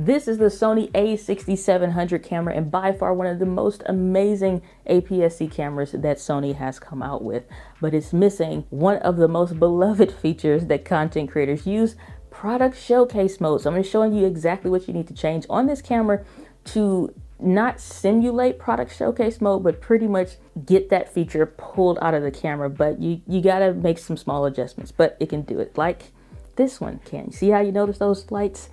This is the Sony a6700 camera, and by far one of the most amazing APS-C cameras that Sony has come out with. But it's missing one of the most beloved features that content creators use, product showcase mode. So I'm going to show you exactly what you need to change on this camera to not simulate product showcase mode, but pretty much get that feature pulled out of the camera. But you got to make some small adjustments, but it can do it. Like this one can. You see how you notice those lights?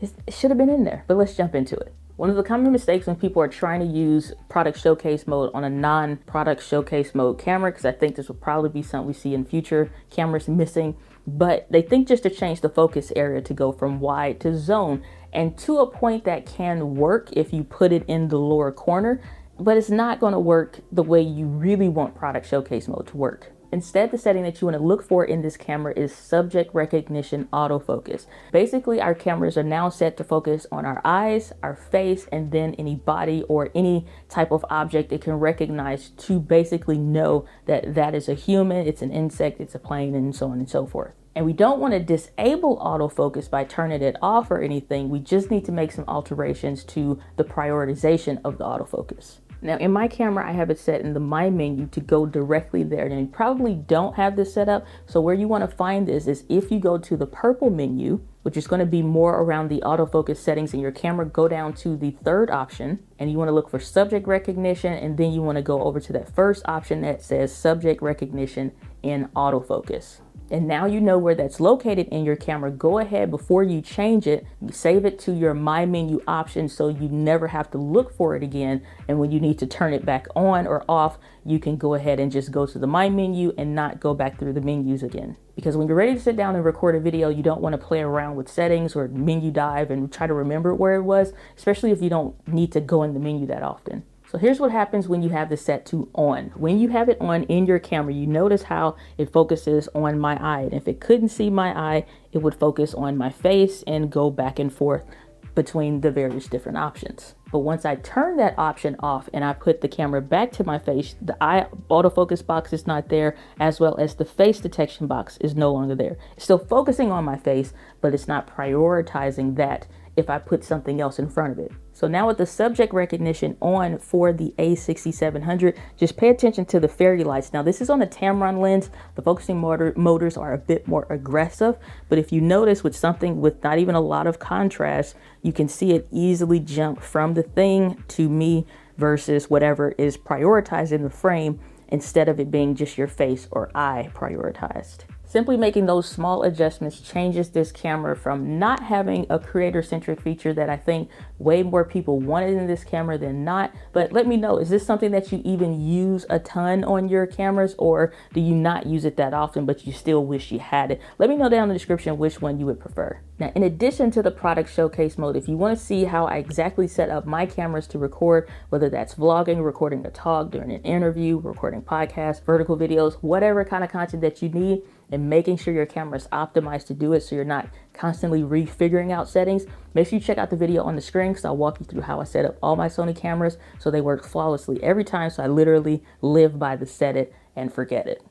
It should have been in there, but let's jump into it. One of the common mistakes when people are trying to use product showcase mode on a non-product showcase mode camera, because I think this will probably be something we see in future cameras missing, but they think just to change the focus area to go from wide to zone, and to a point that can work if you put it in the lower corner, but it's not going to work the way you really want product showcase mode to work. Instead, the setting that you want to look for in this camera is subject recognition autofocus. Basically, our cameras are now set to focus on our eyes, our face, and then any body or any type of object it can recognize to basically know that that is a human, it's an insect, it's a plane, and so on and so forth. And we don't want to disable autofocus by turning it off or anything. We just need to make some alterations to the prioritization of the autofocus. Now in my camera, I have it set in the My menu to go directly there. And you probably don't have this set up. So where you want to find this is if you go to the purple menu, which is going to be more around the autofocus settings in your camera, go down to the third option and you want to look for subject recognition. And then you want to go over to that first option that says subject recognition in autofocus. And now you know where that's located in your camera. Go ahead, before you change it, you save it to your My menu option so you never have to look for it again. And when you need to turn it back on or off, you can go ahead and just go to the My menu and not go back through the menus again. Because when you're ready to sit down and record a video, you don't want to play around with settings or menu dive and try to remember where it was, especially if you don't need to go in the menu that often. So here's what happens when you have this set to on. When you have it on in your camera, you notice how it focuses on my eye. And if it couldn't see my eye, it would focus on my face and go back and forth between the various different options. But once I turn that option off and I put the camera back to my face, the eye autofocus box is not there, as well as the face detection box is no longer there. It's still focusing on my face, but it's not prioritizing that if I put something else in front of it. So now with the subject recognition on for the a6700, just pay attention to the fairy lights. Now this is on the Tamron lens. The focusing motors are a bit more aggressive, but if you notice with something with not even a lot of contrast, you can see it easily jump from the thing to me versus whatever is prioritized in the frame instead of it being just your face or eye prioritized. Simply making those small adjustments changes this camera from not having a creator-centric feature that I think way more people wanted in this camera than not. But let me know, is this something that you even use a ton on your cameras, or do you not use it that often but you still wish you had it? Let me know down in the description which one you would prefer. Now, in addition to the product showcase mode, if you want to see how I exactly set up my cameras to record, whether that's vlogging, recording a talk during an interview, recording podcasts, vertical videos, whatever kind of content that you need, and making sure your camera is optimized to do it so you're not constantly refiguring out settings, make sure you check out the video on the screen because I'll walk you through how I set up all my Sony cameras so they work flawlessly every time. So I literally live by the set it and forget it.